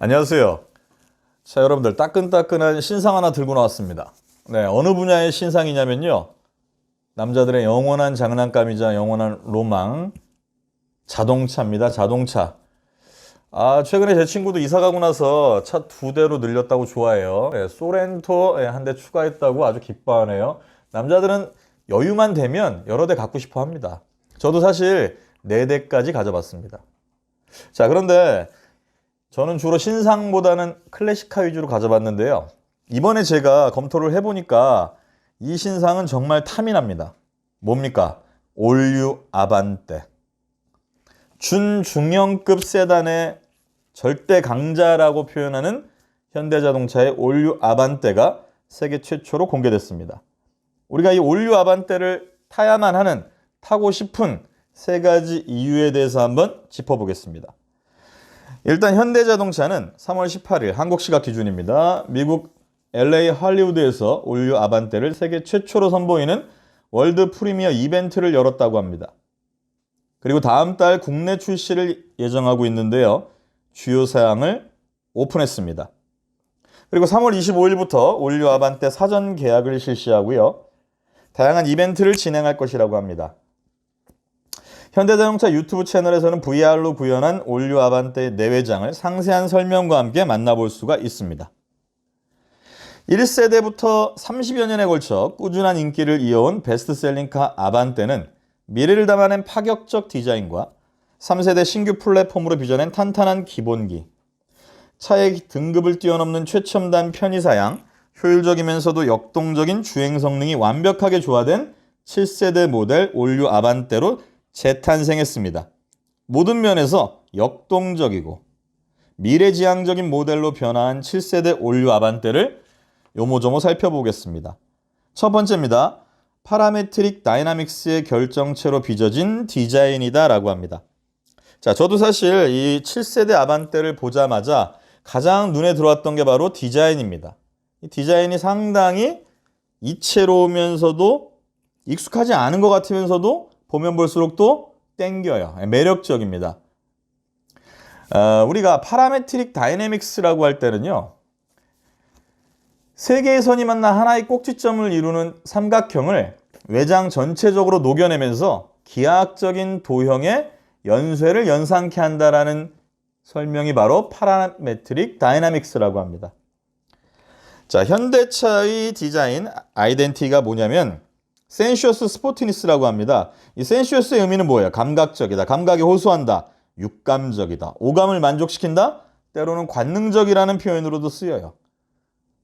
안녕하세요. 자, 여러분들 따끈따끈한 신상 하나 들고 나왔습니다. 네, 어느 분야의 신상이냐면요. 남자들의 영원한 장난감이자 영원한 로망, 자동차입니다. 자동차. 최근에 제 친구도 이사 가고 나서 차 2대로 늘렸다고 좋아해요. 네, 소렌토 1대 추가했다고 아주 기뻐하네요. 남자들은 여유만 되면 여러 대 갖고 싶어 합니다. 저도 사실 4대까지 가져봤습니다. 자, 그런데 저는 주로 신상보다는 클래식카 위주로 가져봤는데요. 이번에 제가 검토를 해보니까 이 신상은 정말 탐이 납니다. 뭡니까? 올류 아반떼. 준중형급 세단의 절대 강자라고 표현하는 현대자동차의 올류 아반떼가 세계 최초로 공개됐습니다. 우리가 이 올류 아반떼를 타야만 하는, 타고 싶은 3가지 이유에 대해서 한번 짚어보겠습니다. 일단 현대자동차는 3월 18일 한국 시각 기준입니다. 미국 LA 할리우드에서 올류 아반떼를 세계 최초로 선보이는 월드 프리미어 이벤트를 열었다고 합니다. 그리고 다음 달 국내 출시를 예정하고 있는데요. 주요 사양을 오픈했습니다. 그리고 3월 25일부터 올류 아반떼 사전 계약을 실시하고요. 다양한 이벤트를 진행할 것이라고 합니다. 현대자동차 유튜브 채널에서는 VR로 구현한 올류 아반떼의 내외장을 상세한 설명과 함께 만나볼 수가 있습니다. 1세대부터 30여 년에 걸쳐 꾸준한 인기를 이어온 베스트셀링카 아반떼는 미래를 담아낸 파격적 디자인과 3세대 신규 플랫폼으로 빚어낸 탄탄한 기본기, 차의 등급을 뛰어넘는 최첨단 편의사양, 효율적이면서도 역동적인 주행 성능이 완벽하게 조화된 7세대 모델 올류 아반떼로 재탄생했습니다. 모든 면에서 역동적이고 미래지향적인 모델로 변화한 7세대 올류 아반떼를 요모조모 살펴보겠습니다. 첫 번째입니다. 파라메트릭 다이나믹스의 결정체로 빚어진 디자인이다 라고 합니다. 자, 저도 사실 이 7세대 아반떼를 보자마자 가장 눈에 들어왔던 게 바로 디자인입니다. 이 디자인이 상당히 이채로우면서도 익숙하지 않은 것 같으면서도 보면 볼수록 또 땡겨요. 매력적입니다. 우리가 파라메트릭 다이내믹스라고 할 때는요. 3개의 선이 만나 하나의 꼭지점을 이루는 삼각형을 외장 전체적으로 녹여내면서 기하학적인 도형의 연쇄를 연상케 한다라는 설명이 바로 파라메트릭 다이내믹스라고 합니다. 자, 현대차의 디자인 아이덴티티가 뭐냐면 센슈어스 스포티니스라고 합니다. 이 센슈어스의 의미는 뭐예요? 감각적이다, 감각에 호소한다, 육감적이다, 오감을 만족시킨다, 때로는 관능적이라는 표현으로도 쓰여요.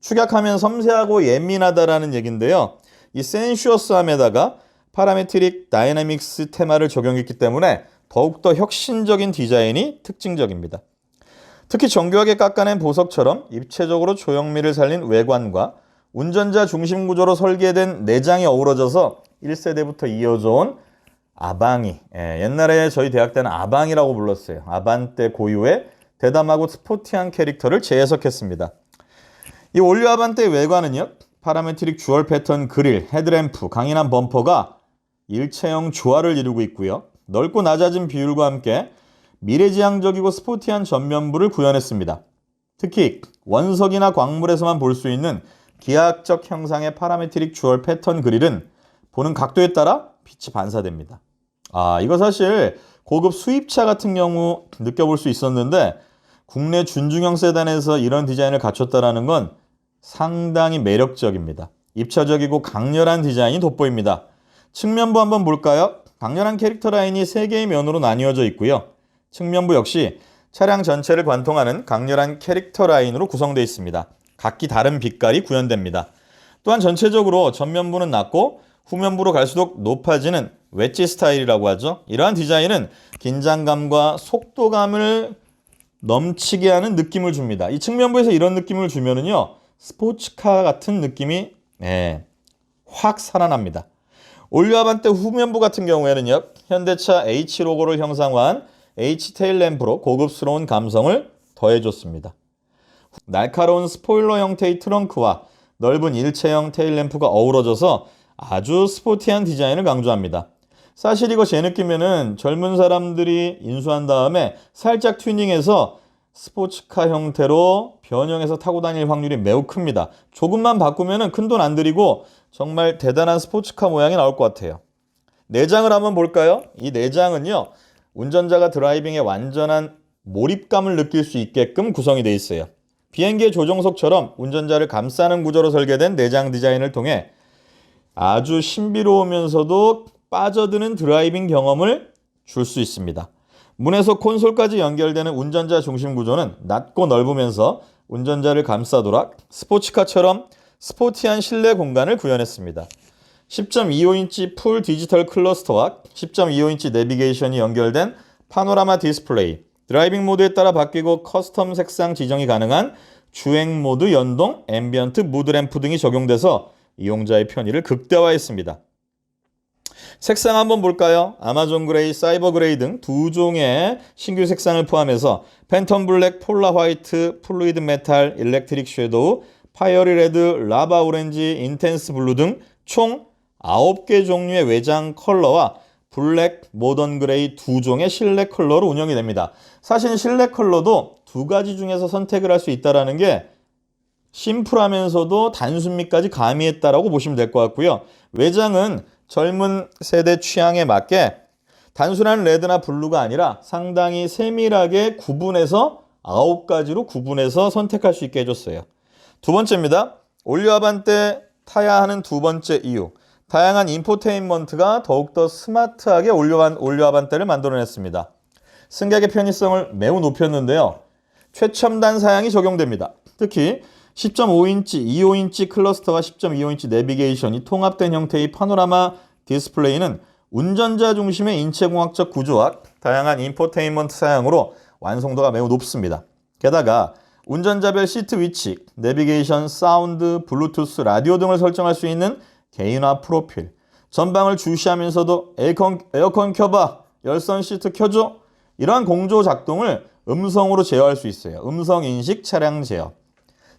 축약하면 섬세하고 예민하다라는 얘기인데요. 이 센슈어스함에다가 파라메트릭 다이내믹스 테마를 적용했기 때문에 더욱더 혁신적인 디자인이 특징적입니다. 특히 정교하게 깎아낸 보석처럼 입체적으로 조형미를 살린 외관과 운전자 중심 구조로 설계된 내장이 어우러져서 1세대부터 이어져온 아방이, 옛날에 저희 대학 때는 아방이라고 불렀어요. 아반떼 고유의 대담하고 스포티한 캐릭터를 재해석했습니다. 이 올류 아반떼의 외관은요, 파라메트릭 주얼 패턴 그릴, 헤드램프, 강인한 범퍼가 일체형 조화를 이루고 있고요. 넓고 낮아진 비율과 함께 미래지향적이고 스포티한 전면부를 구현했습니다. 특히 원석이나 광물에서만 볼 수 있는 기하학적 형상의 파라메트릭 주얼 패턴 그릴은 보는 각도에 따라 빛이 반사됩니다. 이거 사실 고급 수입차 같은 경우 느껴볼 수 있었는데 국내 준중형 세단에서 이런 디자인을 갖췄다는 건 상당히 매력적입니다. 입체적이고 강렬한 디자인이 돋보입니다. 측면부 한번 볼까요? 강렬한 캐릭터 라인이 3개의 면으로 나뉘어져 있고요. 측면부 역시 차량 전체를 관통하는 강렬한 캐릭터 라인으로 구성되어 있습니다. 각기 다른 빛깔이 구현됩니다. 또한 전체적으로 전면부는 낮고 후면부로 갈수록 높아지는 웨지 스타일이라고 하죠. 이러한 디자인은 긴장감과 속도감을 넘치게 하는 느낌을 줍니다. 이 측면부에서 이런 느낌을 주면은요, 스포츠카 같은 느낌이 확 살아납니다. 올류 아반떼 후면부 같은 경우에는요, 현대차 H 로고를 형상화한 H 테일 램프로 고급스러운 감성을 더해줬습니다. 날카로운 스포일러 형태의 트렁크와 넓은 일체형 테일 램프가 어우러져서 아주 스포티한 디자인을 강조합니다. 사실 이거 제 느낌에는 젊은 사람들이 인수한 다음에 살짝 튜닝해서 스포츠카 형태로 변형해서 타고 다닐 확률이 매우 큽니다. 조금만 바꾸면 큰 돈 안 들이고 정말 대단한 스포츠카 모양이 나올 것 같아요. 내장을 한번 볼까요? 이 내장은요, 운전자가 드라이빙에 완전한 몰입감을 느낄 수 있게끔 구성이 되어 있어요. 비행기의 조종석처럼 운전자를 감싸는 구조로 설계된 내장 디자인을 통해 아주 신비로우면서도 빠져드는 드라이빙 경험을 줄 수 있습니다. 문에서 콘솔까지 연결되는 운전자 중심 구조는 낮고 넓으면서 운전자를 감싸도록 스포츠카처럼 스포티한 실내 공간을 구현했습니다. 10.25인치 풀 디지털 클러스터와 10.25인치 내비게이션이 연결된 파노라마 디스플레이, 드라이빙 모드에 따라 바뀌고 커스텀 색상 지정이 가능한 주행 모드 연동, 앰비언트, 무드 램프 등이 적용돼서 이용자의 편의를 극대화했습니다. 색상 한번 볼까요? 아마존 그레이, 사이버 그레이 등 두 종의 신규 색상을 포함해서 팬텀 블랙, 폴라 화이트, 플루이드 메탈, 일렉트릭 섀도우, 파이어리 레드, 라바 오렌지, 인텐스 블루 등 총 9개 종류의 외장 컬러와 블랙, 모던 그레이 두 종의 실내 컬러로 운영이 됩니다. 사실 실내 컬러도 두 가지 중에서 선택을 할 수 있다는 게 심플하면서도 단순미까지 가미했다라고 보시면 될 것 같고요. 외장은 젊은 세대 취향에 맞게 단순한 레드나 블루가 아니라 상당히 세밀하게 구분해서 9가지로 구분해서 선택할 수 있게 해줬어요. 두 번째입니다. 올류 아반떼 타야 하는 두 번째 이유. 다양한 인포테인먼트가 더욱더 스마트하게 올류 아반떼를 만들어냈습니다. 승객의 편의성을 매우 높였는데요. 최첨단 사양이 적용됩니다. 특히 10.5인치, 25인치 클러스터와 10.25인치 내비게이션이 통합된 형태의 파노라마 디스플레이는 운전자 중심의 인체공학적 구조와 다양한 인포테인먼트 사양으로 완성도가 매우 높습니다. 게다가 운전자별 시트 위치, 내비게이션, 사운드, 블루투스, 라디오 등을 설정할 수 있는 개인화 프로필, 전방을 주시하면서도 에어컨 켜봐, 열선 시트 켜줘, 이러한 공조 작동을 음성으로 제어할 수 있어요. 음성 인식 차량 제어.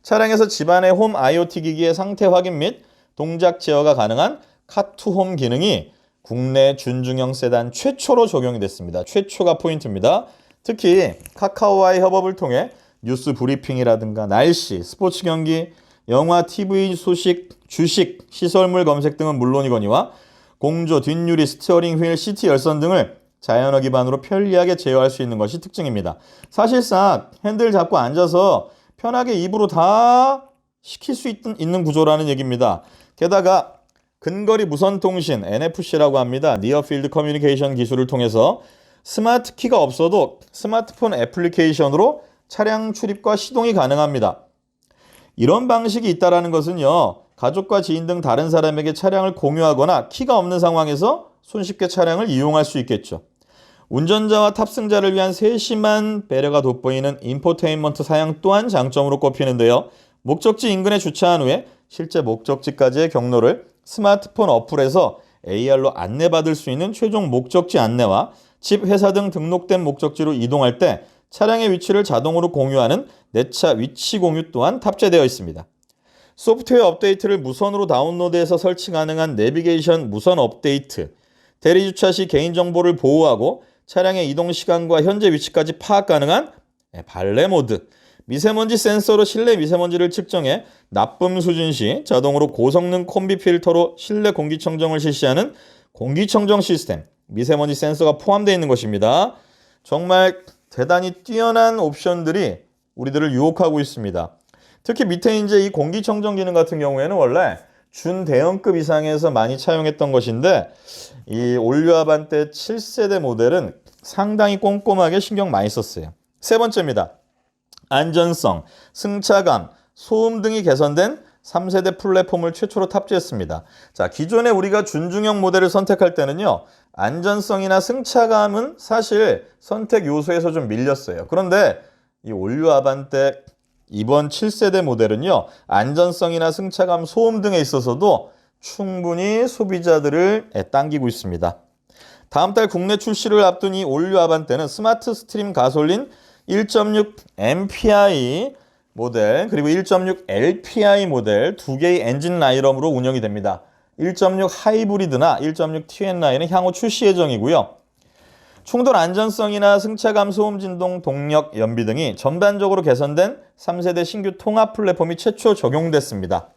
차량에서 집안의 홈 IoT 기기의 상태 확인 및 동작 제어가 가능한 카2홈 기능이 국내 준중형 세단 최초로 적용이 됐습니다. 최초가 포인트입니다. 특히 카카오와의 협업을 통해 뉴스 브리핑이라든가 날씨, 스포츠 경기, 영화, TV 소식, 주식, 시설물 검색 등은 물론이거니와 공조, 뒷유리, 스티어링 휠, 시트 열선 등을 자연어 기반으로 편리하게 제어할 수 있는 것이 특징입니다. 사실상 핸들 잡고 앉아서 편하게 입으로 다 시킬 수 있는 구조라는 얘기입니다. 게다가 근거리 무선 통신 NFC라고 합니다. Near Field Communication 기술을 통해서 스마트 키가 없어도 스마트폰 애플리케이션으로 차량 출입과 시동이 가능합니다. 이런 방식이 있다는 것은요, 가족과 지인 등 다른 사람에게 차량을 공유하거나 키가 없는 상황에서 손쉽게 차량을 이용할 수 있겠죠. 운전자와 탑승자를 위한 세심한 배려가 돋보이는 인포테인먼트 사양 또한 장점으로 꼽히는데요. 목적지 인근에 주차한 후에 실제 목적지까지의 경로를 스마트폰 어플에서 AR로 안내받을 수 있는 최종 목적지 안내와 집, 회사 등 등록된 목적지로 이동할 때 차량의 위치를 자동으로 공유하는 내 차 위치 공유 또한 탑재되어 있습니다. 소프트웨어 업데이트를 무선으로 다운로드해서 설치 가능한 내비게이션 무선 업데이트, 대리주차 시 개인정보를 보호하고 차량의 이동 시간과 현재 위치까지 파악 가능한 발레 모드, 미세먼지 센서로 실내 미세먼지를 측정해 나쁨 수준 시 자동으로 고성능 콤비 필터로 실내 공기청정을 실시하는 공기청정 시스템, 미세먼지 센서가 포함되어 있는 것입니다. 정말 대단히 뛰어난 옵션들이 우리들을 유혹하고 있습니다. 특히 밑에 이제 이 공기청정 기능 같은 경우에는 원래 준대형급 이상에서 많이 차용했던 것인데 이 올류 아반떼 7세대 모델은 상당히 꼼꼼하게 신경 많이 썼어요. 세 번째입니다. 안전성, 승차감, 소음 등이 개선된 3세대 플랫폼을 최초로 탑재했습니다. 자, 기존에 우리가 준중형 모델을 선택할 때는요, 안전성이나 승차감은 사실 선택 요소에서 좀 밀렸어요. 그런데 이 올류 아반떼 이번 7세대 모델은요, 안전성이나 승차감, 소음 등에 있어서도 충분히 소비자들을 당기고 있습니다. 다음 달 국내 출시를 앞둔 이 올류 아반떼는 스마트 스트림 가솔린 1.6 MPI 모델 그리고 1.6 LPI 모델 두 개의 엔진 라인업으로 운영이 됩니다. 1.6 하이브리드나 1.6 TN9은 향후 출시 예정이고요. 충돌 안전성이나 승차감, 소음, 진동, 동력, 연비 등이 전반적으로 개선된 3세대 신규 통합 플랫폼이 최초 적용됐습니다.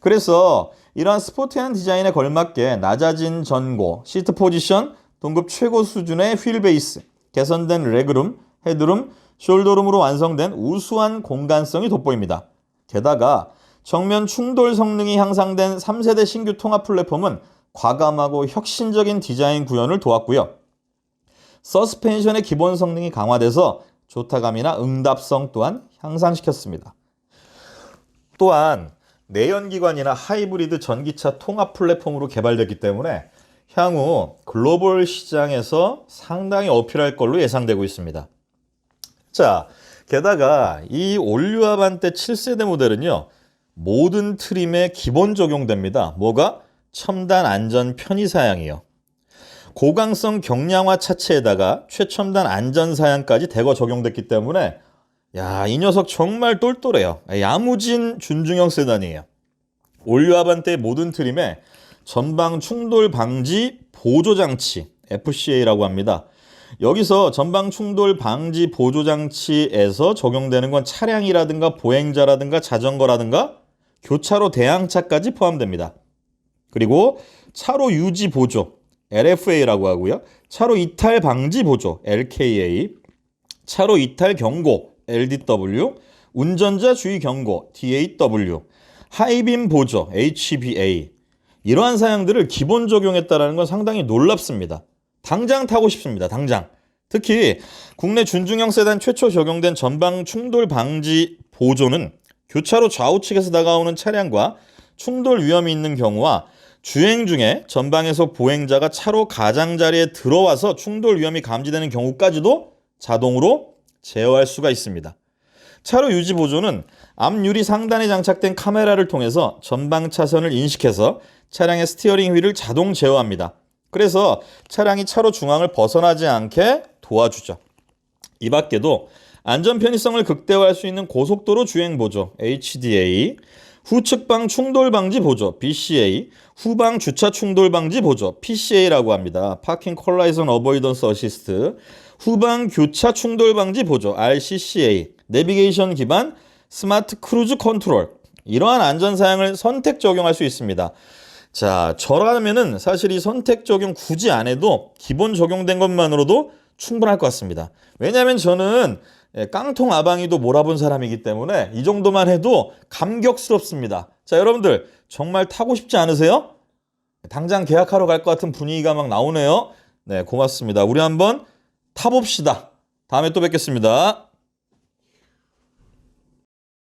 그래서 이러한 스포티한 디자인에 걸맞게 낮아진 전고, 시트 포지션, 동급 최고 수준의 휠 베이스, 개선된 레그룸, 헤드룸, 숄더룸으로 완성된 우수한 공간성이 돋보입니다. 게다가 정면 충돌 성능이 향상된 3세대 신규 통합 플랫폼은 과감하고 혁신적인 디자인 구현을 도왔고요. 서스펜션의 기본 성능이 강화돼서 조타감이나 응답성 또한 향상시켰습니다. 또한 내연기관이나 하이브리드 전기차 통합 플랫폼으로 개발됐기 때문에 향후 글로벌 시장에서 상당히 어필할 걸로 예상되고 있습니다. 자, 게다가 이 올류 아반떼 7세대 모델은요, 모든 트림에 기본 적용됩니다. 뭐가? 첨단 안전 편의 사양이요. 고강성 경량화 차체에다가 최첨단 안전 사양까지 대거 적용됐기 때문에 이 녀석 정말 똘똘해요. 야무진 준중형 세단이에요. 올류 아반떼의 모든 트림에 전방 충돌 방지 보조 장치 FCA라고 합니다. 여기서 전방 충돌 방지 보조 장치에서 적용되는 건 차량이라든가 보행자라든가 자전거라든가 교차로 대항차까지 포함됩니다. 그리고 차로 유지 보조 LFA라고 하고요. 차로 이탈 방지 보조 LKA, 차로 이탈 경고 LDW, 운전자 주의 경고 DAW, 하이빔 보조 HBA, 이러한 사양들을 기본 적용했다는 건 상당히 놀랍습니다. 당장 타고 싶습니다. 당장. 특히 국내 준중형 세단 최초 적용된 전방 충돌 방지 보조는 교차로 좌우측에서 다가오는 차량과 충돌 위험이 있는 경우와 주행 중에 전방에서 보행자가 차로 가장자리에 들어와서 충돌 위험이 감지되는 경우까지도 자동으로 제어할 수가 있습니다. 차로 유지 보조는 앞유리 상단에 장착된 카메라를 통해서 전방 차선을 인식해서 차량의 스티어링 휠을 자동 제어합니다. 그래서 차량이 차로 중앙을 벗어나지 않게 도와주죠. 이 밖에도 안전 편의성을 극대화할 수 있는 고속도로 주행 보조 HDA, 후측방 충돌 방지 보조 BCA, 후방 주차 충돌 방지 보조 PCA라고 합니다. 파킹 콜라이전 어보이던스 어시스트, 후방 교차 충돌 방지 보조 RCCA, 내비게이션 기반 스마트 크루즈 컨트롤, 이러한 안전 사양을 선택 적용할 수 있습니다. 자, 저라면은 사실 이 선택 적용 굳이 안 해도 기본 적용된 것만으로도 충분할 것 같습니다. 왜냐하면 저는 깡통 아방이도 몰아본 사람이기 때문에 이 정도만 해도 감격스럽습니다. 자, 여러분들 정말 타고 싶지 않으세요? 당장 계약하러 갈 것 같은 분위기가 막 나오네요. 네, 고맙습니다. 우리 한번 타봅시다. 다음에 또 뵙겠습니다.